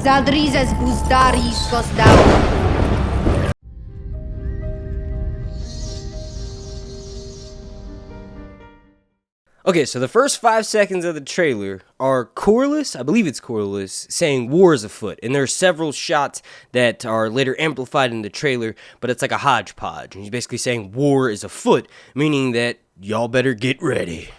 Zaldrizes buzdaris gosdau. Okay, so the first 5 seconds of the trailer are Corlys, I believe it's Corlys, saying war is afoot. And there are several shots that are later amplified in the trailer, but it's like a hodgepodge. And he's basically saying war is afoot, meaning that y'all better get ready.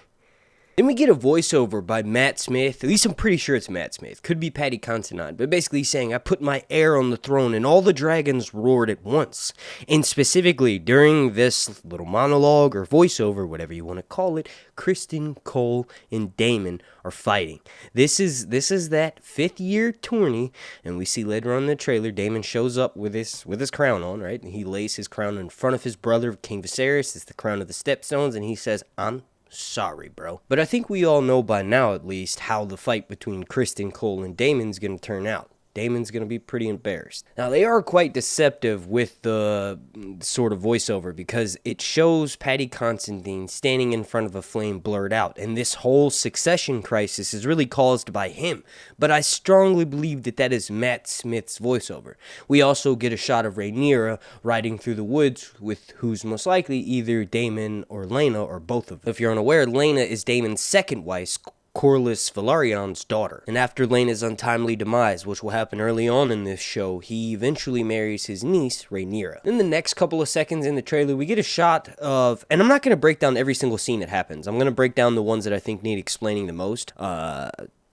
Then we get a voiceover by Matt Smith, at least I'm pretty sure it's Matt Smith, could be Paddy Considine, but basically saying, I put my heir on the throne and all the dragons roared at once. And specifically, during this little monologue or voiceover, whatever you want to call it, Criston Cole and Daemon are fighting. This is that 5th year tourney, and we see later on in the trailer, Daemon shows up with his crown on, right? And he lays his crown in front of his brother, King Viserys. It's the crown of the Stepstones, and he says, I'm sorry, bro. But I think we all know by now, at least, how the fight between Criston Cole and Daemon's going to turn out. Daemon's going to be pretty embarrassed. Now, they are quite deceptive with the sort of voiceover because it shows Paddy Considine standing in front of a flame blurred out, and this whole succession crisis is really caused by him. But I strongly believe that that is Matt Smith's voiceover. We also get a shot of Rhaenyra riding through the woods with who's most likely either Daemon or Laena or both of them. If you're unaware, Laena is Daemon's second wife, Corlys Velaryon's daughter. And after Laena's untimely demise, which will happen early on in this show, he eventually marries his niece, Rhaenyra. In the next couple of seconds in the trailer, we get a shot of, and I'm not going to break down every single scene that happens. I'm going to break down the ones that I think need explaining the most.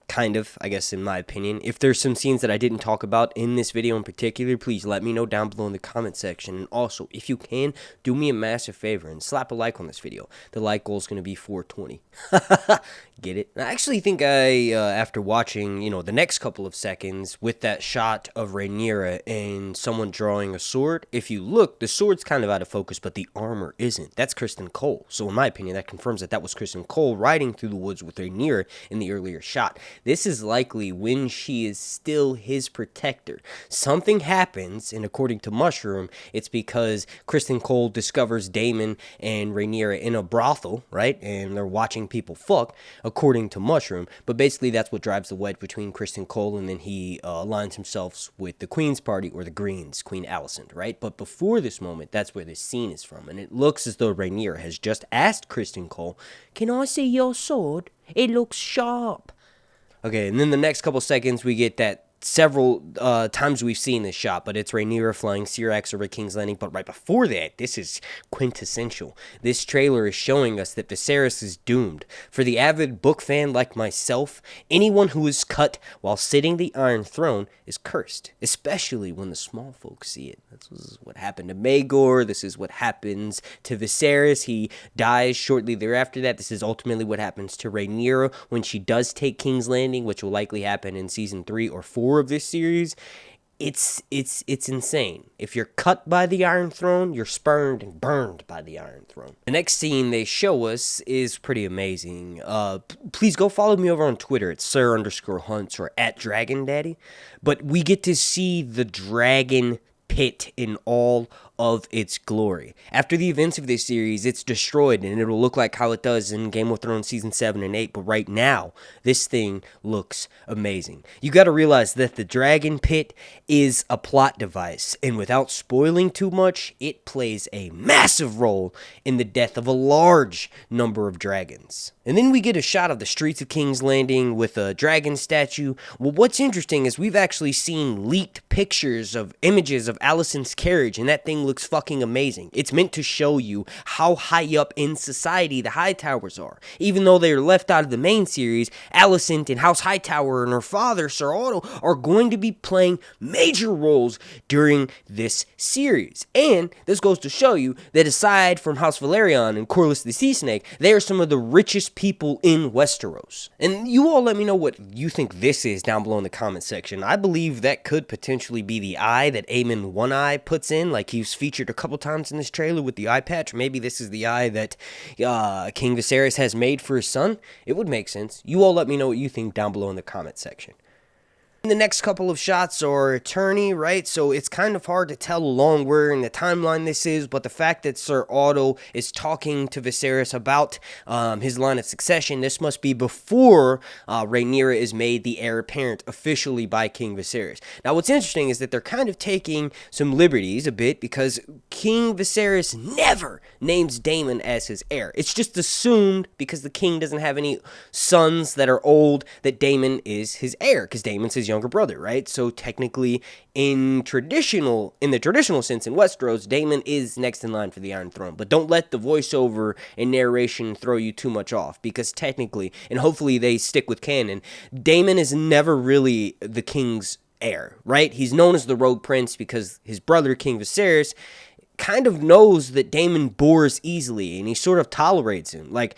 Kind of, I guess, in my opinion. If there's some scenes that I didn't talk about in this video in particular, please let me know down below in the comment section. And also, if you can, do me a massive favor and slap a like on this video. The like goal is going to be 420. Get it? I actually think after watching, the next couple of seconds with that shot of Rhaenyra and someone drawing a sword, if you look, the sword's kind of out of focus, but the armor isn't. That's Criston Cole. So in my opinion, that confirms that was Criston Cole riding through the woods with Rhaenyra in the earlier shot. This is likely when she is still his protector. Something happens, and according to Mushroom, it's because Criston Cole discovers Daemon and Rhaenyra in a brothel, right? And they're watching people fuck, according to Mushroom. But basically, that's what drives the wedge between Criston Cole, and then he aligns himself with the Queen's Party, or the Greens, Queen Alicent, right? But before this moment, that's where this scene is from. And it looks as though Rhaenyra has just asked Criston Cole, "Can I see your sword? It looks sharp." Okay, and then the next couple seconds, we get that several times we've seen this shot, but it's Rhaenyra flying Syrax over King's Landing. But right before that, this is quintessential. This trailer is showing us that Viserys is doomed. For the avid book fan like myself, anyone who is cut while sitting the Iron Throne is cursed, especially when the small folks see it. This is what happened to Maegor. This is what happens to Viserys. He dies shortly thereafter that. This is ultimately what happens to Rhaenyra when she does take King's Landing, which will likely happen in season 3 or 4 of this series. It's insane. If you're cut by the Iron Throne, you're spurned and burned by the Iron Throne. The next scene they show us is pretty amazing. Please go follow me over on Twitter at Sir_Hunts or at Dragon Daddy. But we get to see the dragon pit in all of its glory. After the events of this series, it's destroyed, and it'll look like how it does in Game of Thrones season 7 and 8, but right now, this thing looks amazing. You gotta realize that the dragon pit is a plot device, and without spoiling too much, it plays a massive role in the death of a large number of dragons. And then we get a shot of the streets of King's Landing with a dragon statue. Well, what's interesting is we've actually seen leaked pictures of images of Alicent's carriage, and that thing looks fucking amazing. It's meant to show you how high up in society the Hightowers are. Even though they are left out of the main series, Alicent and House Hightower and her father, Sir Otto, are going to be playing major roles during this series. And this goes to show you that aside from House Velaryon and Corlys the Sea Snake, they are some of the richest people in Westeros. And you all let me know what you think this is down below in the comment section. I believe that could potentially be the eye that Aemon One Eye puts in, like he's featured a couple times in this trailer with the eye patch. Maybe this is the eye that King Viserys has made for his son. It would make sense. You all let me know what you think down below in the comment section. The next couple of shots are attorney, right? So it's kind of hard to tell along where in the timeline this is, but the fact that Sir Otto is talking to Viserys about his line of succession, this must be before Rhaenyra is made the heir apparent officially by King Viserys. Now, what's interesting is that they're kind of taking some liberties a bit because King Viserys never names Daemon as his heir. It's just assumed because the king doesn't have any sons that are old that Daemon is his heir because Daemon's his younger brother, right? So technically, in the traditional sense in Westeros, Daemon is next in line for the Iron Throne. But don't let the voiceover and narration throw you too much off, because technically, and hopefully they stick with canon, Daemon is never really the king's heir, right? He's known as the Rogue Prince because his brother, King Viserys, kind of knows that Daemon bores easily, and he sort of tolerates him. Like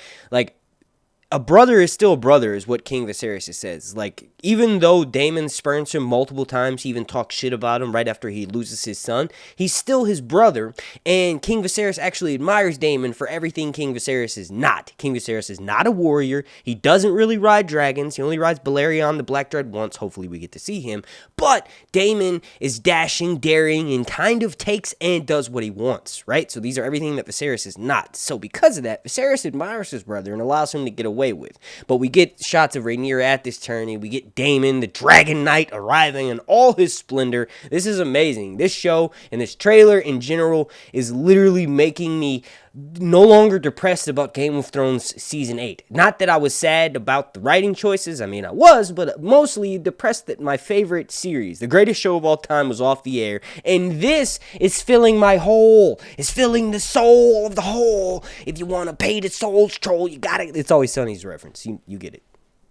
a brother is still a brother, is what King Viserys says. Like, even though Daemon spurns him multiple times, he even talks shit about him right after he loses his son, he's still his brother, and King Viserys actually admires Daemon for everything King Viserys is not. King Viserys is not a warrior, he doesn't really ride dragons, he only rides Balerion the Black Dread once, hopefully we get to see him, but Daemon is dashing, daring, and kind of takes and does what he wants, right? So these are everything that Viserys is not. So because of that, Viserys admires his brother and allows him to get away with. But we get shots of Rhaenyra at this tourney, we get Daemon, the Dragon Knight, arriving in all his splendor. This is amazing. This show and this trailer in general is literally making me no longer depressed about Game of Thrones Season 8. Not that I was sad about the writing choices, I mean I was, but mostly depressed that my favorite series, the greatest show of all time, was off the air, and this is filling my hole. It's filling the soul of the hole. If you want to pay the soul's troll, you got it. It's Always Sunny's reference. You get it.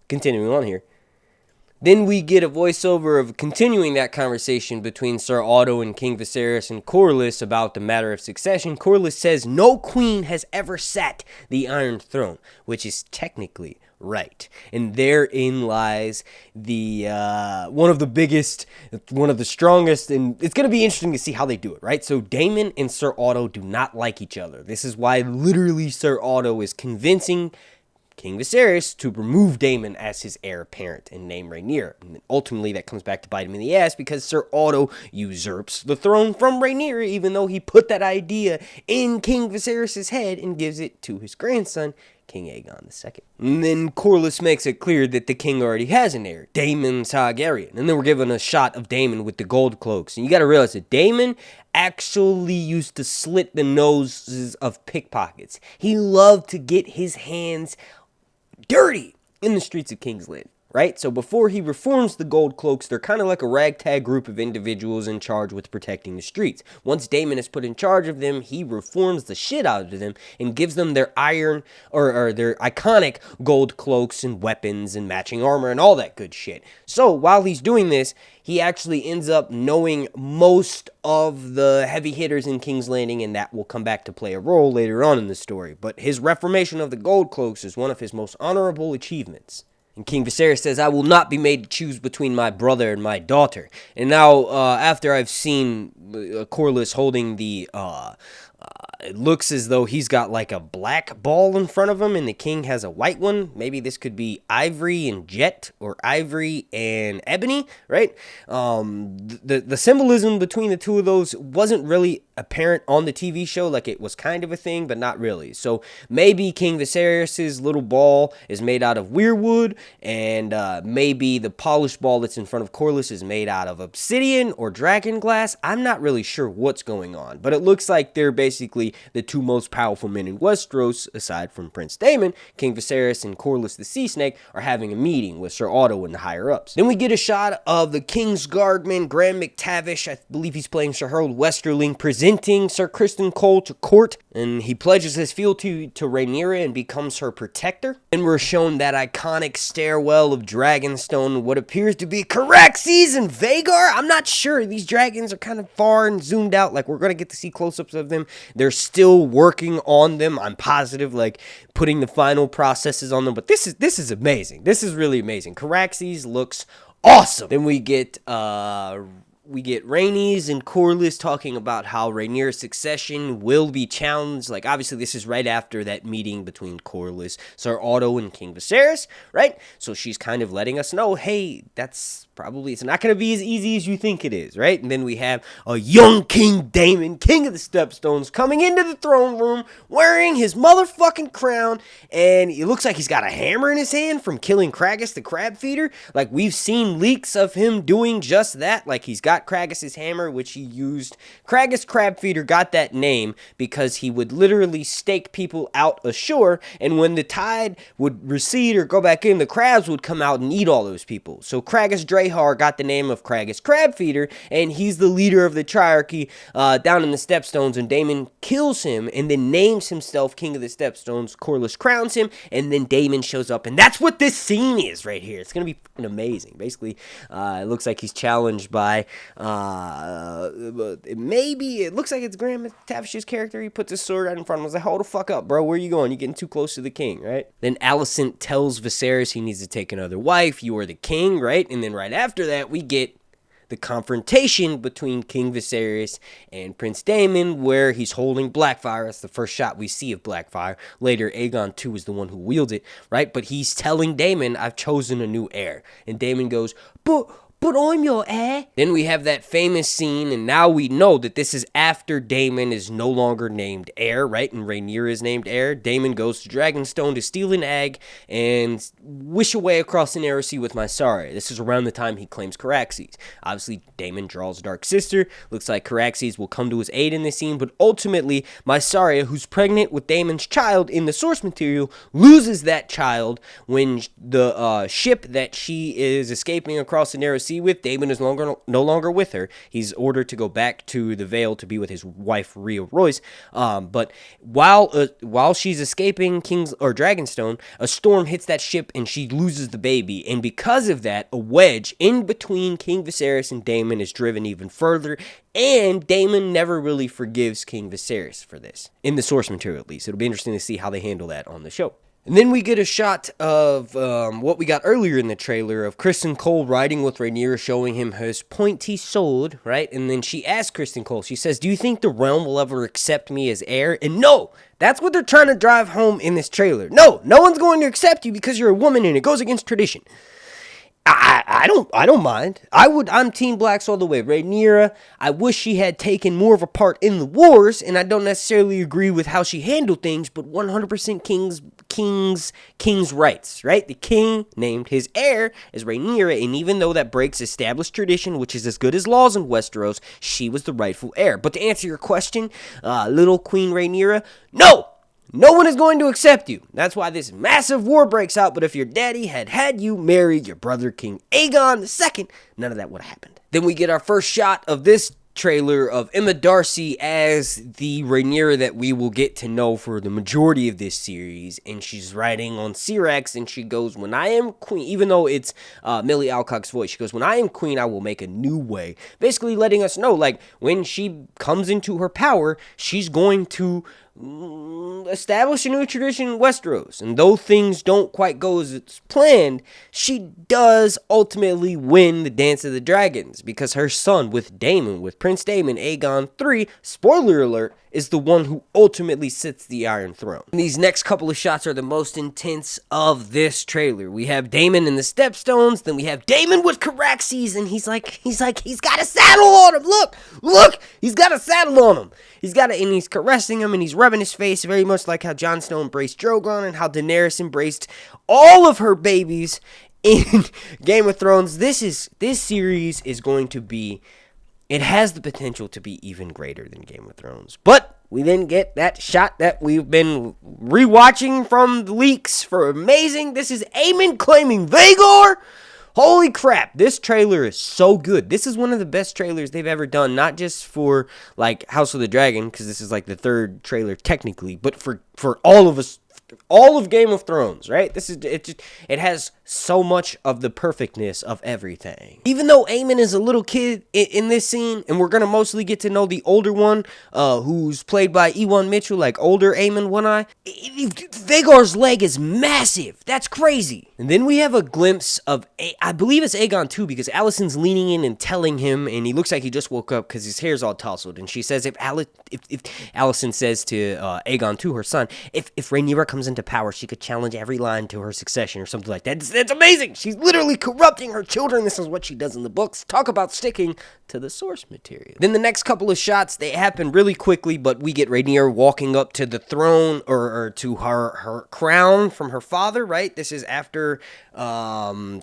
Continuing on here. Then we get a voiceover of continuing that conversation between Sir Otto and King Viserys and Corlys about the matter of succession. Corlys says no queen has ever sat the Iron Throne, which is technically right. And therein lies the one of the biggest, one of the strongest, and it's going to be interesting to see how they do it, right? So Daemon and Sir Otto do not like each other. This is why literally Sir Otto is convincing King Viserys to remove Daemon as his heir apparent and name Rhaenyra. And ultimately that comes back to bite him in the ass because Sir Otto usurps the throne from Rhaenyra, even though he put that idea in King Viserys' head and gives it to his grandson, King Aegon II. And then Corlys makes it clear that the king already has an heir, Daemon Targaryen. And then we're given a shot of Daemon with the gold cloaks. And you gotta realize that Daemon actually used to slit the noses of pickpockets. He loved to get his hands dirty in the streets of King's Landing, right? So before he reforms the gold cloaks, they're kind of like a ragtag group of individuals in charge with protecting the streets. Once Daemon is put in charge of them, he reforms the shit out of them and gives them their iron or their iconic gold cloaks and weapons and matching armor and all that good shit. So while he's doing this, he actually ends up knowing most of the heavy hitters in King's Landing, and that will come back to play a role later on in the story. But his reformation of the gold cloaks is one of his most honorable achievements. And King Viserys says, I will not be made to choose between my brother and my daughter. And now, after I've seen Corlys holding the it looks as though he's got like a black ball in front of him and the king has a white one. Maybe this could be Ivory and Jet or Ivory and Ebony, right? The symbolism between the two of those wasn't really apparent on the TV show. Like, it was kind of a thing, but not really. So maybe King Viserys' little ball is made out of weirwood, and maybe the polished ball that's in front of Corlys is made out of obsidian or dragon glass. I'm not really sure what's going on, but it looks like they're basically the two most powerful men in Westeros, aside from Prince Daemon. King Viserys and Corlys the Sea Snake are having a meeting with Sir Otto and the higher-ups. Then we get a shot of the King's Guardman, Graham McTavish, I believe he's playing Sir Harold Westerling, presenting Sir Criston Cole to court, and he pledges his fealty to Rhaenyra and becomes her protector. And we're shown that iconic stairwell of Dragonstone, what appears to be Caraxes and Vhagar. I'm not sure. These dragons are kind of far and zoomed out. Like, we're going to get to see close-ups of them. They're still working on them, I'm positive, like putting the final processes on them. But this is amazing. This is really amazing. Caraxes looks awesome. Then we get we get Rhaenys and Corlys talking about how Rhaenyra's succession will be challenged. Like, obviously, this is right after that meeting between Corlys, Sir Otto, and King Viserys, right? So she's kind of letting us know, hey, that's probably, it's not going to be as easy as you think it is, right? And then we have a young King Daemon, King of the Stepstones, coming into the throne room wearing his motherfucking crown, and it looks like he's got a hammer in his hand from killing Kragus the crab feeder. Like, we've seen leaks of him doing just that. Like, he's got Kragus' hammer, which he used. Kragus crab feeder got that name because he would literally stake people out ashore, and when the tide would recede or go back in, the crabs would come out and eat all those people. So Kragus Drahar got the name of Kragus crab feeder, and he's the leader of the Triarchy down in the Stepstones, and Daemon kills him and then names himself King of the Stepstones. Corlys crowns him, and then Daemon shows up, and that's what this scene is right here. It's gonna be fucking amazing. Basically, it looks like he's challenged by maybe it looks like it's Graham Tavish's character. He puts his sword out in front of him. I was like, hold the fuck up, bro. Where you going? You're getting too close to the king, right? Then Alicent tells Viserys he needs to take another wife. You are the king, right? And then right after that, we get the confrontation between King Viserys and Prince Daemon, where he's holding Blackfire. That's the first shot we see of Blackfire. Later, Aegon II is the one who wields it, right? But he's telling Daemon, I've chosen a new heir. And Daemon goes, but I'm your heir. Then we have that famous scene, and now we know that this is after Daemon is no longer named heir, right? And Rhaenyra is named heir. Daemon goes to Dragonstone to steal an egg and wish away across the narrow sea with Mysaria. This is around the time he claims Caraxes. Obviously, Daemon draws Dark Sister. Looks like Caraxes will come to his aid in this scene, but ultimately, Mysaria, who's pregnant with Daemon's child in the source material, loses that child when the ship that she is escaping across the narrow sea with, Daemon is no longer with her. He's ordered to go back to the Vale to be with his wife Rhea Royce. But while she's escaping Dragonstone, a storm hits that ship and she loses the baby. And because of that, a wedge in between King Viserys and Daemon is driven even further. And Daemon never really forgives King Viserys for this, in the source material at least. It'll be interesting to see how they handle that on the show. And then we get a shot of what we got earlier in the trailer of Kristen Cole riding with Rhaenyra, showing him his pointy sword, right? And then she asks Kristen Cole, she says, do you think the realm will ever accept me as heir? And no, that's what they're trying to drive home in this trailer. No one's going to accept you because you're a woman and it goes against tradition. I don't mind. I'm Team Blacks all the way. Rhaenyra, I wish she had taken more of a part in the wars, and I don't necessarily agree with how she handled things, but 100% king's rights, right? The king named his heir as Rhaenyra, and even though that breaks established tradition, which is as good as laws in Westeros, she was the rightful heir. But to answer your question, little Queen Rhaenyra, no one is going to accept you. That's why this massive war breaks out. But if your daddy had you married your brother King Aegon II, none of that would have happened. Then we get our first shot of this trailer of Emma Darcy as the Rhaenyra that we will get to know for the majority of this series, and she's riding on Syrax, and she goes, when I am queen, even though it's Millie Alcock's voice, she goes, when I am queen, I will make a new way, basically letting us know, like, when she comes into her power, she's going to establish a new tradition in Westeros, and though things don't quite go as it's planned, she does ultimately win the Dance of the Dragons, because her son with Prince Daemon, Aegon III, spoiler alert, is the one who ultimately sits the Iron Throne. And these next couple of shots are the most intense of this trailer. We have Daemon in the Stepstones, then we have Daemon with Caraxes, and he's got a saddle on him. Look, he's got a saddle on him. And he's caressing him, and he's rubbing his face, very much like how Jon Snow embraced Drogon and how Daenerys embraced all of her babies in Game of Thrones. This series is going to be, it has the potential to be even greater than Game of Thrones. But we then get that shot that we've been rewatching from the leaks for amazing. This is Aemon claiming Vhagar. Holy crap, this trailer is so good. This is one of the best trailers they've ever done, not just for like House of the Dragon, because this is like the third trailer technically, but for all of us all of Game of Thrones, right? It has so much of the perfectness of everything. Even though Aemon is a little kid in this scene, and we're gonna mostly get to know the older one, who's played by Ewan Mitchell, like older Aemon One Eye. Vhagar's leg is massive. That's crazy. And then we have a glimpse of, I believe it's Aegon too, because Alicent's leaning in and telling him, and he looks like he just woke up because his hair's all tousled. And she says, if Alicent says to Aegon, to her son, if Rhaenyra comes into power, she could challenge every line to her succession or something like that. That's amazing. She's literally corrupting her children. This is what she does in the books. Talk about sticking to the source material. Then the next couple of shots, they happen really quickly, but we get Rhaenyra walking up to the throne, or to her crown from her father, right? This is after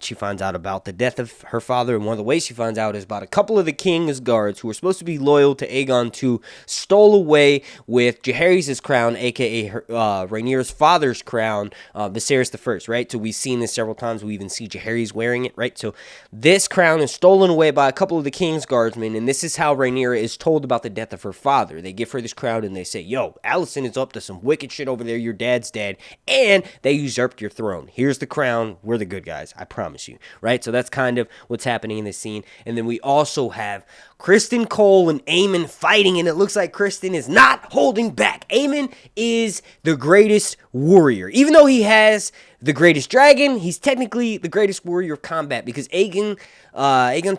she finds out about the death of her father, and one of the ways she finds out is about a couple of the king's guards who were supposed to be loyal to Aegon II stole away with Jaehaerys' crown, aka Rhaenyra's father's crown, Viserys I, right? So we've seen this several times. We even see Jaehaerys wearing it, right? So this crown is stolen away by a couple of the king's guardsmen, and this is how Rhaenyra is told about the death of her father. They give her this crown, and they say, yo, Alicent is up to some wicked shit over there. Your dad's dead, and they usurped your throne. Here's the crown. We're the good guys. I promise you, right? So that's kind of what's happening in this scene. And then we also have Criston Cole and Aemon fighting, and it looks like Criston is not holding back. Aemon is the greatest warrior. Even though he has the greatest dragon, he's technically the greatest warrior of combat, because Aegon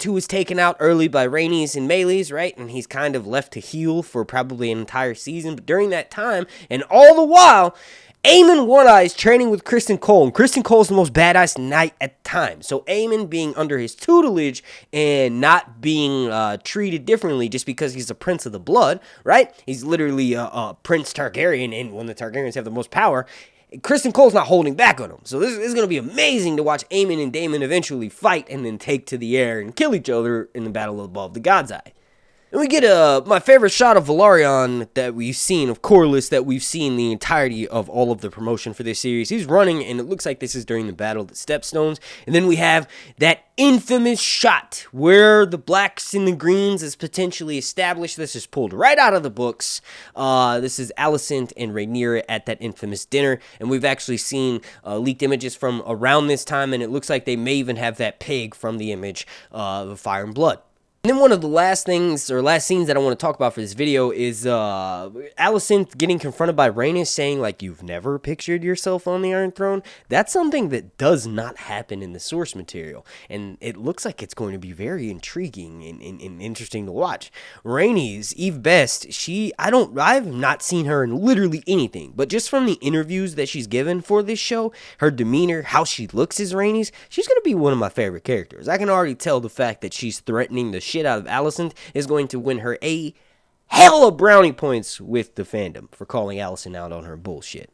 II was taken out early by Rhaenys and Meleys, right? And he's kind of left to heal for probably an entire season. But during that time, and all the while, Aemon One Eye is training with Criston Cole, and Criston Cole is the most badass knight at the time. So Aemon being under his tutelage and not being treated differently just because he's a prince of the blood, right? He's literally a Prince Targaryen, and when the Targaryens have the most power, Criston Cole's not holding back on him. So this is going to be amazing to watch Aemon and Daemon eventually fight and then take to the air and kill each other in the battle above the God's Eye. And we get my favorite shot of Velaryon that we've seen, of Corlys, that we've seen the entirety of all of the promotion for this series. He's running, and it looks like this is during the Battle of the Stepstones. And then we have that infamous shot where the blacks and the greens is potentially established. This is pulled right out of the books. This is Alicent and Rhaenyra at that infamous dinner. And we've actually seen leaked images from around this time, and it looks like they may even have that pig from the image of Fire and Blood. And then one of the last scenes that I want to talk about for this video is Alicent getting confronted by Rhaenys saying, like, you've never pictured yourself on the Iron Throne. That's something that does not happen in the source material. And it looks like it's going to be very intriguing and interesting to watch. Rhaenys, Eve Best, I've not seen her in literally anything, but just from the interviews that she's given for this show, her demeanor, how she looks as Rhaenys, she's going to be one of my favorite characters. I can already tell the fact that she's threatening the shit out of Alicent is going to win her a hell of brownie points with the fandom for calling Alicent out on her bullshit.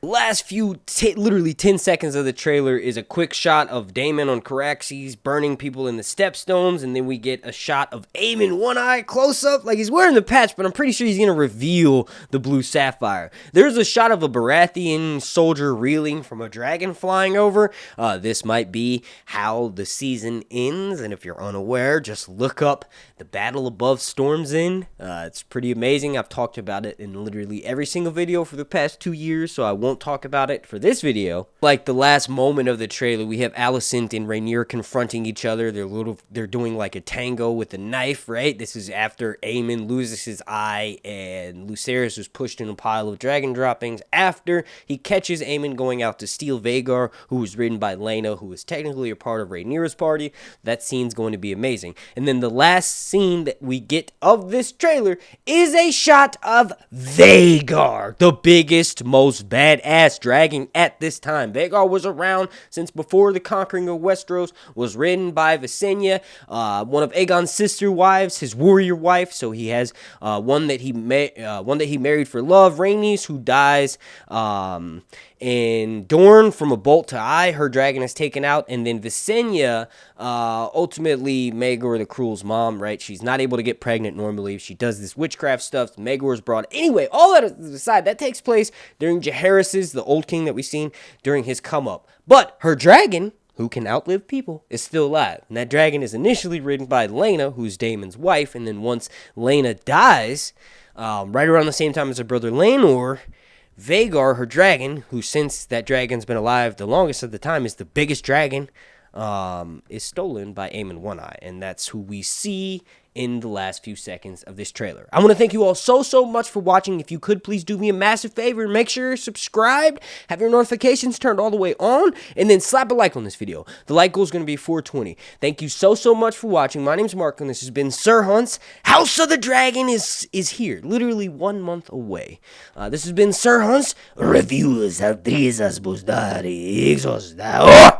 Last few, literally 10 seconds of the trailer is a quick shot of Daemon on Caraxes burning people in the Stepstones, and then we get a shot of Aemon One Eye close up, like he's wearing the patch, but I'm pretty sure he's going to reveal the blue sapphire. There's a shot of a Baratheon soldier reeling from a dragon flying over. This might be how the season ends, and if you're unaware, just look up the Battle Above Storm's End. It's pretty amazing. I've talked about it in literally every single video for the past 2 years, so I won't talk about it for this video. Like the last moment of the trailer, we have Alicent and Rhaenyra confronting each other. They're doing like a tango with a knife, right? This is after Aemon loses his eye and Lucerys was pushed in a pile of dragon droppings after he catches Aemon going out to steal Vhagar, who was ridden by Laena, who is technically a part of Rhaenyra's party. That scene's going to be amazing. And then the last scene that we get of this trailer is a shot of Vhagar, the biggest, most badass dragon at this time. Vhagar was around since before the conquering of Westeros, was ridden by Visenya, one of Aegon's sister wives, his warrior wife. So he has one that he married for love, Rhaenys, who dies. And Dorne, from a bolt to eye, her dragon is taken out. And then Visenya, ultimately Maegor the Cruel's mom, right? She's not able to get pregnant normally. She does this witchcraft stuff. Maegor is brought. Anyway, all that aside, that takes place during Jaehaerys, the old king that we've seen, during his come up. But her dragon, who can outlive people, is still alive. And that dragon is initially ridden by Laena, who's Daemon's wife. And then once Laena dies, right around the same time as her brother Laenor, Vhagar, her dragon, who since that dragon's been alive the longest of the time is the biggest dragon, is stolen by Aemon One Eye, and that's who we see in the last few seconds of this trailer. I want to thank you all so much for watching. If you could, please do me a massive favor and make sure you're subscribed, have your notifications turned all the way on, and then slap a like on this video. The like goal is going to be 420. Thank you so much for watching. My name's Mark, and this has been Sir Hunt's House of the Dragon is here, literally 1 month away. This has been Sir Hunt's Reviews of Trisas Busdari Exos.